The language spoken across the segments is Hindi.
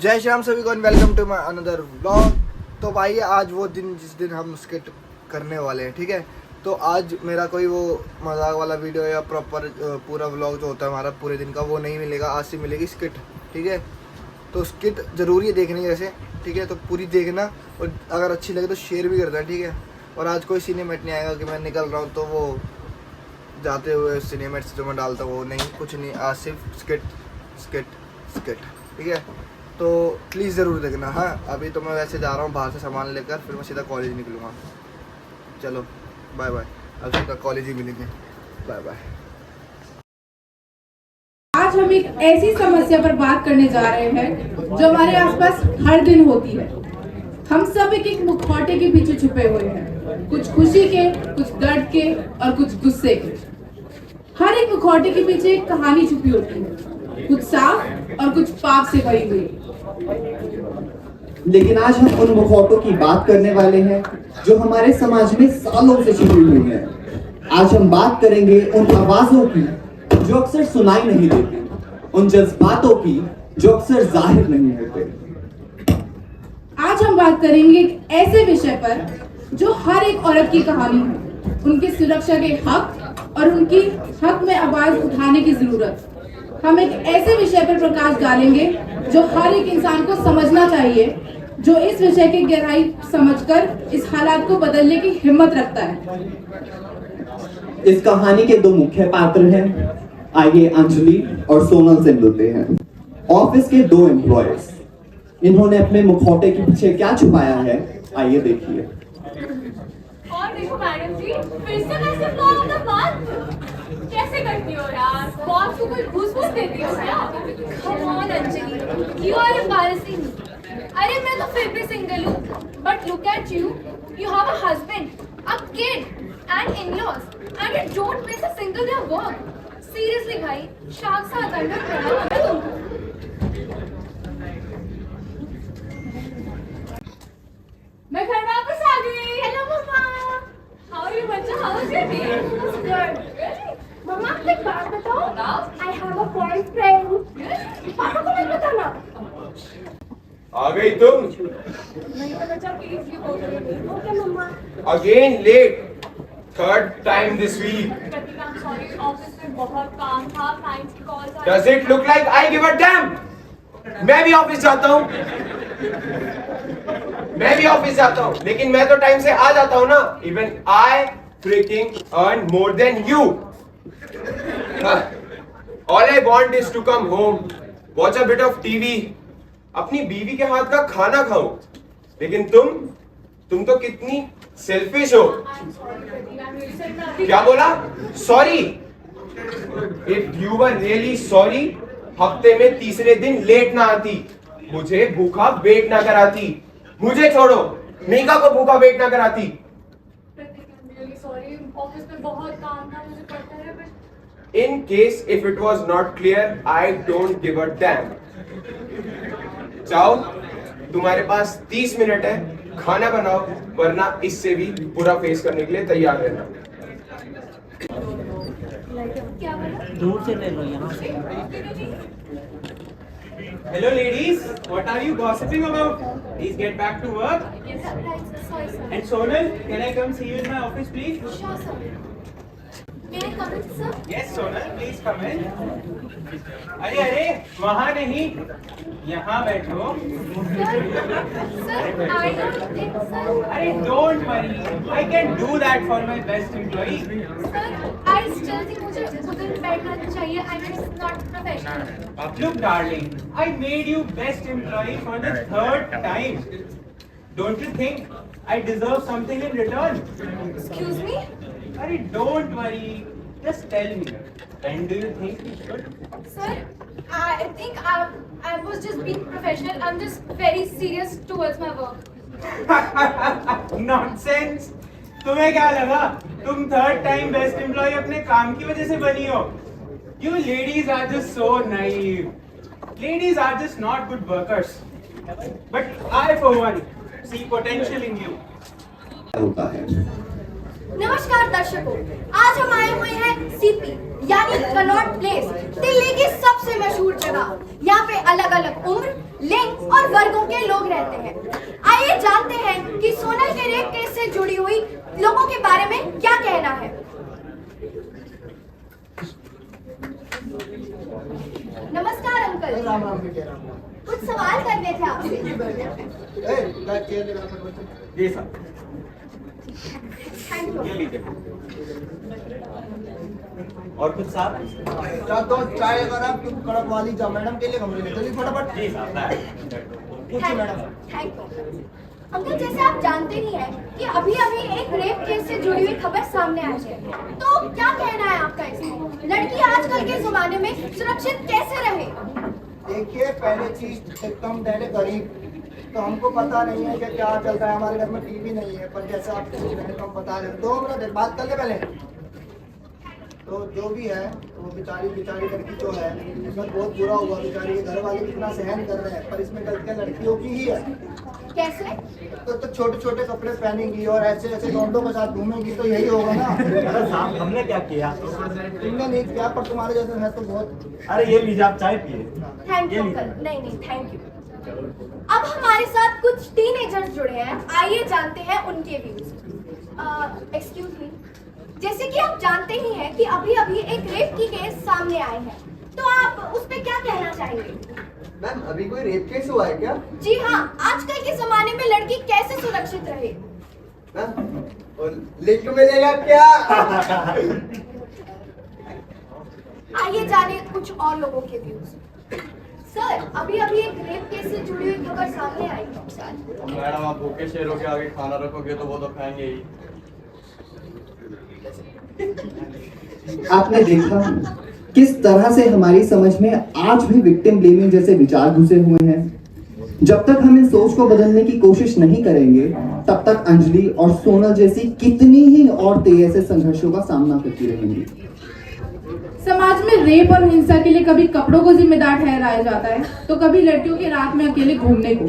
जय श्री राम सभी को, welcome to my another vlog. तो भाई आज वो दिन जिस दिन हम स्किट करने वाले हैं, ठीक है। तो आज मेरा कोई वो मजाक वाला वीडियो या प्रॉपर पूरा व्लॉग जो होता है हमारा पूरे दिन का वो नहीं मिलेगा। आज से मिलेगी स्किट, ठीक है। तो स्किट ज़रूरी है देखने जैसे, ठीक है। तो पूरी देखना और अगर अच्छी लगे तो शेयर भी करना, ठीक है। और आज कोई सिनेमेट नहीं आएगा कि मैं निकल रहा हूँ तो वो जाते हुए सिनेमेट जो मैं डालता हूँ वो नहीं, कुछ नहीं। आज सिर्फ स्किट स्किट स्किट, ठीक है। तो प्लीज़ ज़रूर देखना। हाँ, अभी तो मैं वैसे जा रहा हूँ बाहर से सामान लेकर, फिर मैं सीधा कॉलेज निकलूँगा। चलो बाय बाय, अब सीधा कॉलेज ही मिलेंगे। Bye bye. आज हम एक ऐसी समस्या पर बात करने जा रहे हैं जो हमारे आसपास हर दिन होती है। हम सब एक मुखौटे के पीछे छुपे हुए हैं, कुछ खुशी के, कुछ दर्द के और कुछ गुस्से के। हर एक मुखौटे के पीछे एक कहानी छुपी होती है, कुछ साफ और कुछ पाप से भरी हुई। लेकिन आज हम उन मुखौटों की बात करने वाले हैं जो हमारे समाज में सालों से छिपी हुई हैं। आज हम बात करेंगे उन आवाजों की जो अक्सर सुनाई नहीं देती, उन जज्बातों की जो अक्सर जाहिर नहीं होते। आज हम बात करेंगे एक ऐसे विषय पर जो हर एक औरत की कहानी है, उनकी सुरक्षा के हक और उनकी हक में आवाज उठाने की जरूरत। हम एक ऐसे विषय पर प्रकाश डालेंगे जो हर एक इंसान को समझना चाहिए, जो इस विषय की गहराई समझकर इस हालात को बदलने की हिम्मत रखता है। इस कहानी के दो मुख्य पात्र हैं। आइए अंजलि और सोनल से मिलते हैं। ऑफिस के दो एम्प्लॉयज, इन्होंने अपने मुखौटे के पीछे क्या छुपाया है, आइए देखिए। और देखो मैडम जी, फिर से वैसे फ्लॉ का बात कैसे करती हो यार? बॉस को कोई घूस देती हो क्या? Come on Anjali, you are embarrassing me. अरे मैं तो फिर भी सिंगल हूँ, but look at you, you have a husband, a kid, and in-laws, and you don't miss a single day of work. Seriously भाई, शाख सा दंड करना है तुमको। मैं घर वापस आ गई। Hello mama. How are you बच्चा? How was your day? It's good. Mama आपको एक बात बताओ? I have a boyfriend. पापा को मत बताना। आ गई तुम? नहीं तो बच्चा please you go too. Okay मम्मा। Again late, third time this week. Pratik I am sorry, office में बहुत काम था, क्लाइंट्स की कॉल्स आ does it look like I give a damn? मैं भी ऑफिस जाता हूँ, लेकिन मैं तो टाइम से आ जाता हूँ ना। Even I freaking earn more than you. All I want is to come home, watch a bit of TV, अपनी बीवी के हाथ का खाना खाऊं। लेकिन तुम तो कितनी सेल्फिश हो। क्या बोला? Sorry? If you were really sorry, हफ्ते में तीसरे दिन लेट ना आती, मुझे भूखा वेट ना कराती, मुझे छोड़ो मीका को भूखा वेट ना कराती। सॉरी, ऑफिस में बहुत काम था, मुझे पता है, but In case if it was not clear, I don't give a damn. जाओ, तुम्हारे पास 30 मिनट है, खाना बनाओ, वरना इससे भी पूरा फेस करने के लिए तैयार रहना। क्या बोला? दूर से ले लो यहाँ से। Hello ladies, what are you gossiping about? Please get back to work. Yes, sir. Right, sir. Sorry, sir. And Sonal, can I come see you in my office please? Sure, sir. May I come in, sir? Yes Sonal, please come in. अरे वहाँ नहीं, यहाँ बैठो। Sir, I don't think, sir. अरे don't worry, I can do that for my best employee. Sir, I still think मुझे उधर बैठना चाहिए. I mean, it's not professional. Look darling, I made you best employee for the third time. Don't you think I deserve something in return? Excuse me? अरे don't worry, just tell me. When do you think we should? Sir, I think I was just being professional. I'm just very serious towards my work. Nonsense! तुम्हें क्या लगा तुम थर्ड टाइम बेस्ट एम्प्लॉय अपने काम की वजह से बनी हो? You ladies are just so naive. Ladies are just not good workers. But I for one see potential in you. होता है। नमस्कार दर्शकों, आज हम आए हुए हैं सीपी यानी कनॉट प्लेस, दिल्ली की सबसे मशहूर जगह। यहाँ पे अलग अलग उम्र, लिंग और वर्गों के लोग रहते हैं। आइए जानते हैं कि सोनल के रेप केस से जुड़ी हुई लोगों के बारे में क्या कहना है। नमस्कार अंकल, राम राम बेटे राम राम। कुछ सवाल करने थे आपसे। जी सर, थैंक यू। ये लीजिए। और कुछ साहब? चार दो चाय अगर आप कड़क वाली जा मैडम के लिए कमरे में चलिए फटाफट। जी साहब, पूछिए मैडम। Thank you. अंकल, जैसे आप जानते ही हैं कि अभी अभी एक रेप केस से जुड़ी हुई खबर सामने आई है, तो क्या कहना है आपका इसमें? लड़की आजकल के जमाने में सुरक्षित कैसे रहे? देखिए, पहले चीज एकदम डरे गरीब, तो हमको पता नहीं है कि क्या चल रहा है। हमारे घर में टीवी नहीं है, पर जैसा आप पूछ रहे हैं तो हम बता रहे हैं। 2 मिनट बात कर ले पहले। तो जो भी है वो बेचारी लड़की जो है उसमें बहुत बुरा हुआ। बेचारी के घर वाले कितना सहन कर रहे हैं, पर इसमें गलतियां लड़कियों की ही है। कैसे? तो छोटे छोटे कपड़े पहनेंगी और ऐसे ऐसे लौंडों के साथ घूमेंगी, तो यही होगा ना। अरे साहब, हमने क्या किया? तुमने नहीं किया, पर तुम्हारे जैसे है तो बहुत। अरे ये लीजिए, आप चाय पिए। Thank you uncle. नहीं, थैंक यू। अब हमारे साथ कुछ टीनेजर्स जुड़े हैं, आइए जानते हैं उनके व्यूज। एक्सक्यूज मी, जैसे कि आप जानते ही हैं कि अभी अभी एक रेप की केस सामने आए हैं, तो आप उस पर क्या कहना चाहेंगे? मैम, अभी कोई रेप केस हुआ है क्या? जी हाँ, आजकल के जमाने में लड़की कैसे सुरक्षित रहे? लिंक मिलेगा क्या? आइए जाने कुछ और लोगों के व्यूज। सर, अभी अभी एक रेप केस से जुड़ी हुई खबर सामने आई है। मैडम, आप भूखे शेरों के आगे खाना रखोगे तो वो तो खाएंगे ही। आपने देखा किस तरह से हमारी समझ में आज भी विक्टिम ब्लेमिंग जैसे विचार घुसे हुए हैं। जब तक हम इन सोच को बदलने की कोशिश नहीं करेंगे, तब तक अंजलि और सोनल जैसी कितनी ही औरतें ऐसे संघर्षों का सामना करती रहेंगी। समाज में रेप और हिंसा के लिए कभी कपड़ों को जिम्मेदार ठहराया जाता है, तो कभी लड़कियों के रात में अकेले घूमने को।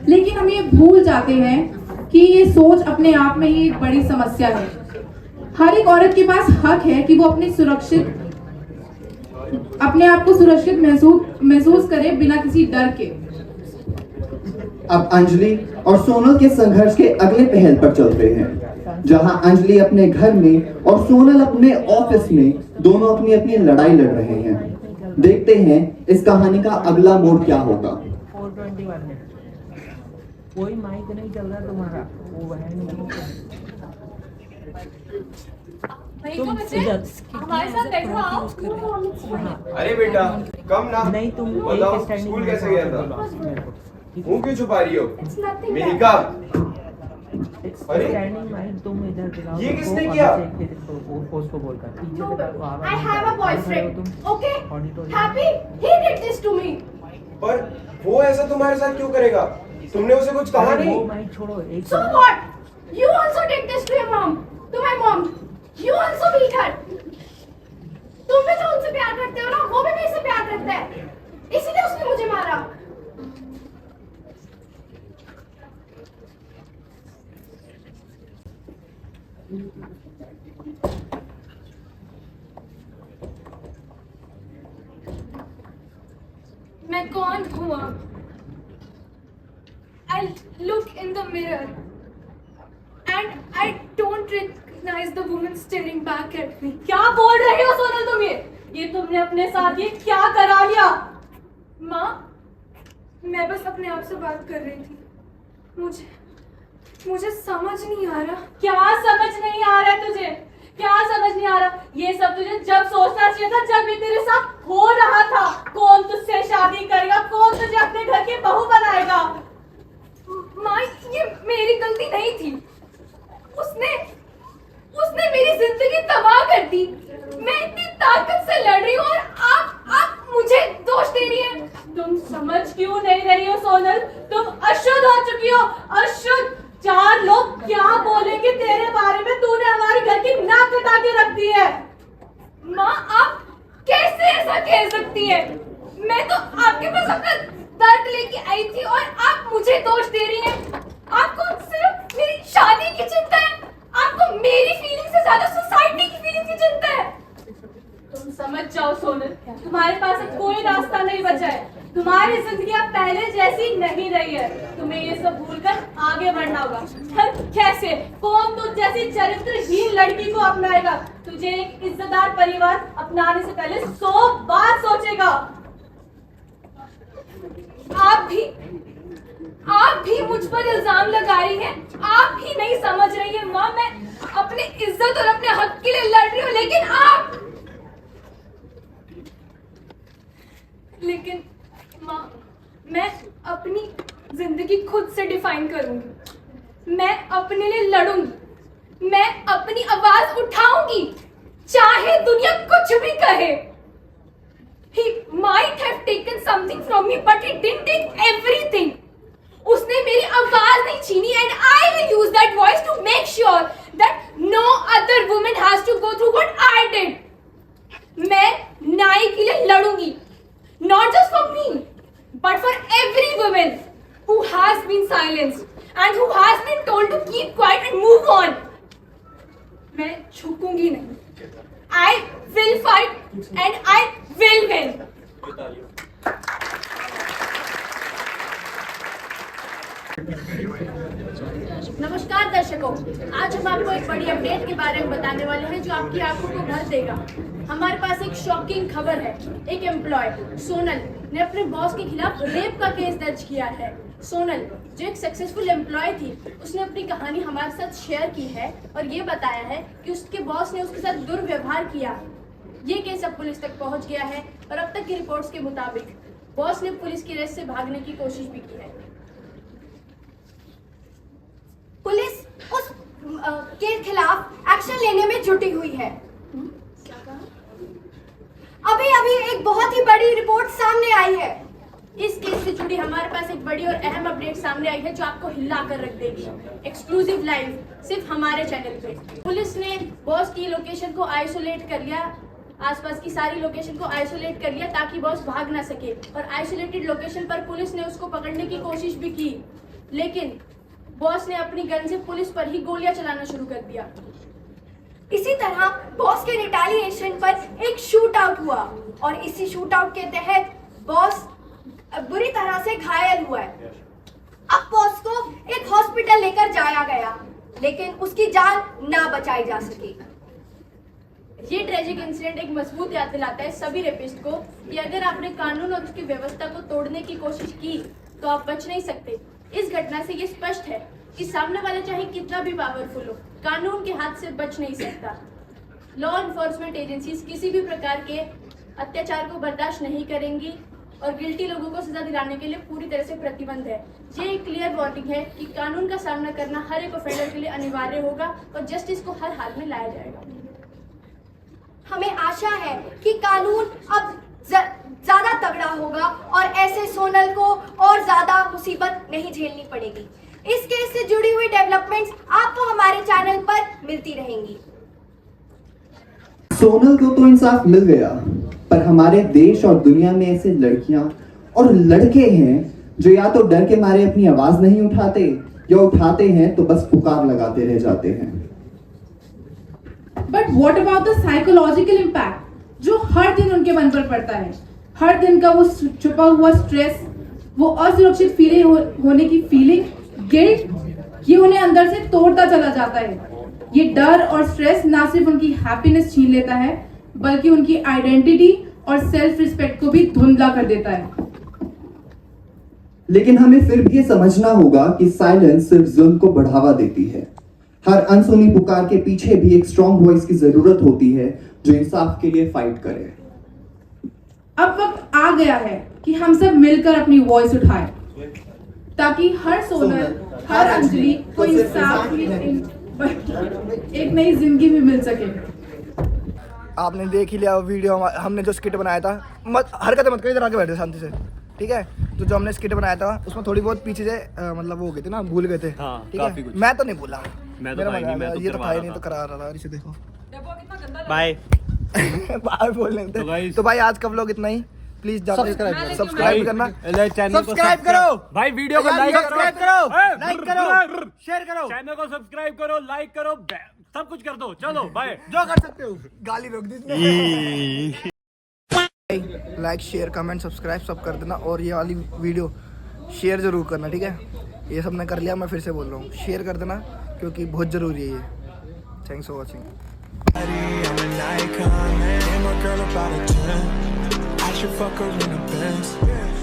लेकिन हम ये भूल जाते हैं कि ये सोच अपने आप में ही एक बड़ी समस्या है। हर एक औरत के पास हक है कि वो अपने आप को सुरक्षित महसूस करे बिना किसी डर के। अब अंजलि और सोनल के संघर्ष के अगले पहल पर चलते हैं, जहां अंजलि अपने घर में और सोनल अपने ऑफिस में दोनों अपनी अपनी लड़ाई लड़ रहे हैं। देखते हैं इस कहानी का अगला मोड़ क्या होगा। 421 है। कोई माइक नहीं चल रहा तुम्हारा, वो है नहीं। भाई को बच्चे हमारे साथ बैठो आओ। अरे बेटा, कम ना। नहीं, तुम बताओ, एक स्टैंडिंग स्कूल में कैसे गया था? मुंह क्यों छुपा रही हो? मेहिका, अरे स्टैंडिंग माइक तुम इधर दिलाओ। ये किसने किया? उसको बोलकर पीछे No, से but देखो, I have a boyfriend. Okay? Auditorium. Happy? He did this to me. पर वो ऐसा तुम्हारे साथ क्यों करेगा? तुमने उसे कुछ कहा अरे नहीं? वो माइक छोड़ो, एक So what? You also did this to your mom. To my mom. You also beat her. तुम भी तो उनसे प्यार करते हो ना, वो भी मेरे से प्यार करता है, इसीलिए उसने मुझे मारा। मैं कौन हूँ अब? I look in the mirror and I don't recognize the woman staring back at me. क्या बोल रही हो सोनल तुम? ये तुमने अपने साथ ये क्या करा लिया? माँ, मैं बस अपने आप से बात कर रही थी। मुझे समझ नहीं आ रहा। क्या समझ नहीं आ रहा है तुझे? क्या समझ नहीं आ रहा? ये सब तुझे जब सोचना चाहिए था, जब ये तेरे साथ हो रहा था। कौन तुझसे शादी करेगा? कौन तुझे अपने घर की बहू बनाएगा? माँ, ये मेरी गलती नहीं थी। उसने मेरी जिंदगी तबाह कर दी। मैं इतनी ताकत से लड़ रही हूँ और आप मुझे दोष दे रही हैं। तुम समझ क्यों नहीं रही हो सोनल? तुम अशुद्ध हो चुकी हो, अशुद्ध। 4 लोग क्या बोलेंगे तेरे बारे में? तूने हमारे घर की नाक कटा के रख दी है। माँ, आप कैसे ऐसा कह सकती है? मैं तो आपके पास अपना दर्द लेके आई थी और आप मुझे दोष दे रही हैं। आपको सिर्फ मेरी शादी की चिंता है। आपको मेरी फीलिंग से ज्यादा सोसाइटी की फीलिंग की चिंता है। तुम समझ जाओ सोनल, तुम्हारे पास अब कोई रास्ता नहीं बचा है। तुम्हारी जिंदगी अब पहले जैसी नहीं रही है। तुम्हें ये सब भूलकर आगे बढ़ना होगा। पर कैसे? कौन तुझ जैसी चरित्रहीन लड़की को अपनाएगा? तुझे एक इज्जतदार परिवार अपनाने से पहले 100 बार सोचेगा। आप भी मुझ पर इल्जाम लगा रही हैं। आप भी नहीं समझ रही है माँ, मैं अपनी इज्जत और अपने हक के लिए लड़ रही हूँ, लेकिन माँ, मैं अपनी जिंदगी खुद से डिफाइन करूंगी। मैं अपने लिए लड़ूंगी। मैं अपनी आवाज उठाऊंगी, चाहे दुनिया कुछ भी कहे। He might have taken something from me, but he didn't take everything. उसने मेरी आवाज नहीं छीनी, and I will use that voice to make sure that no other woman has to go through what I did. मैं न्याय के लिए लड़ूंगी, not just for me, but for every woman who has been silenced and who has been told to keep quiet and move on. मैं झुकूंगी नहीं. I will fight and I will win. नमस्कार दर्शकों, आज हम आपको एक बड़ी अपडेट के बारे में बताने वाले हैं जो आपकी आंखों को भर देगा। हमारे पास एक शॉकिंग खबर है। एक एम्प्लॉय सोनल ने अपने बॉस के खिलाफ रेप का केस दर्ज किया है। सोनल जो एक सक्सेसफुल एम्प्लॉय थी, उसने अपनी कहानी हमारे साथ शेयर की है और ये बताया है कि उसके बॉस ने उसके साथ दुर्व्यवहार किया। ये केस अब पुलिस तक पहुंच गया है और अब तक की रिपोर्ट्स के मुताबिक बॉस ने पुलिस की रेस से भागने की कोशिश भी की है। पुलिस उस के खिलाफ एक्शन लेने में जुटी हुई है। अभी एक बहुत ही बड़ी रिपोर्ट सामने आई है। इस केस से जुड़ी हमारे पास एक बड़ी और अहम अपडेट सामने आई है जो आपको हिला कर रख देगी। एक्सक्लूसिव लाइव सिर्फ हमारे चैनल पे। पुलिस ने बॉस की लोकेशन को आइसोलेट कर लिया, आसपास की सारी लोकेशन को आइसोलेट कर लिया ताकि बॉस भाग ना सके। और आइसोलेटेड लोकेशन पर पुलिस ने उसको पकड़ने की कोशिश भी की, लेकिन बॉस ने अपनी गन से पुलिस पर ही गोलियां चलाना शुरू कर दिया। इसी तरह बॉस के रिटेलिएशन पर एक शूट आउट हुआ और इसी शूट आउट के तहत बॉस बुरी तरह से घायल हुआ है। अब बॉस को एक हॉस्पिटल लेकर जाया गया, लेकिन उसकी जान ना बचाई जा सकी। ये ट्रेजिक इंसिडेंट एक मजबूत याद दिलाता है सभी रेपिस्ट को कि अगर आपने कानून और उसकी व्यवस्था को तोड़ने की कोशिश की तो आप बच नहीं सकते। इस घटना से ये स्पष्ट है कि सामने वाला चाहे कितना भी पावरफुल हो, कानून के हाथ से बच नहीं सकता। लॉ एनफोर्समेंट एजेंसीज किसी भी प्रकार के अत्याचार को बर्दाश्त नहीं करेंगी और गिल्टी लोगों को सजा दिलाने के लिए पूरी तरह से प्रतिबंध है। ये एक क्लियर वार्निंग है कि कानून का सामना करना हर एक ऑफेंडर के लिए अनिवार्य होगा और जस्टिस को हर हाल में लाया जाएगा। हमें आशा है कि कानून अब ज्यादा तगड़ा होगा और ऐसे सोनल को और ज्यादा मुसीबत नहीं झेलनी पड़ेगी। इस केस से जुड़ी हुई डेवलपमेंट्स आपको हमारे चैनल पर मिलती रहेंगी। सोनल को तो इंसाफ मिल गया, पर हमारे देश और दुनिया में ऐसे लड़कियां और लड़के हैं जो या तो डर के मारे अपनी आवाज नहीं उठाते या उठाते हैं तो बस पुकार लगाते रह जाते हैं। But what about the psychological impact जो हर दिन उनके मन पर पड़ता है। हर दिन का वो छुपा हुआ स्ट्रेस, वो असुरक्षित फीलिंग होने की फीलिंग, गिल्ट, ये उन्हें अंदर से तोड़ता चला जाता है। ये डर और स्ट्रेस ना सिर्फ उनकी हैप्पीनेस छीन लेता है बल्कि उनकी आइडेंटिटी और सेल्फ रिस्पेक्ट को भी धुंधला कर देता है। लेकिन हमें फिर भी ये समझना होगा कि साइलेंस सिर्फ जुल्म को बढ़ावा देती है। हर अनसुनी पुकार के पीछे भी एक स्ट्रॉन्ग वॉइस की जरूरत होती है जो इंसाफ के लिए फाइट करे। अब वक्त आ गया है कि हम सब मिलकर अपनी वॉइस उठाएं ताकि हर सोनल, हर अंजलि को इंसाफ की एक नई जिंदगी भी मिल सके। आपने देख ही लिया वीडियो, हमने जो स्किट बनाया था। मत हरकतें मत करिए, इधर आके बैठे शांति से, ठीक है। तो जो हमने स्किट बनाया था उसमें थोड़ी बहुत पीछे से मतलब वो हो गए थे ना, भूल गए थे, ठीक है। मैं तो नहीं भूला, ये तो था ही नहीं, तो करा रहा था। इसे देखो, बाय बाय बोलने थे। तो भाई आज का व्लॉग इतना ही। प्लीज सब्सक्राइब करना, सब्सक्राइब करो भाई, वीडियो को लाइक करो, लाइक करो, शेयर करो, चैनल को सब्सक्राइब करो, लाइक करो, सब कुछ कर दो। चलो बाय, जो कर सकते हो। गाली रोक दी लाइक शेयर कमेंट सब्सक्राइब सब कर देना, और ये वाली वीडियो शेयर ज़रूर करना, ठीक है। ये सब मैं कर लिया, मैं फिर से बोल रहा हूँ, शेयर कर देना क्योंकि बहुत ज़रूरी है ये। Thanks for watching. I'm an icon, man. And my girl about a 10. I should fuck her in the Benz.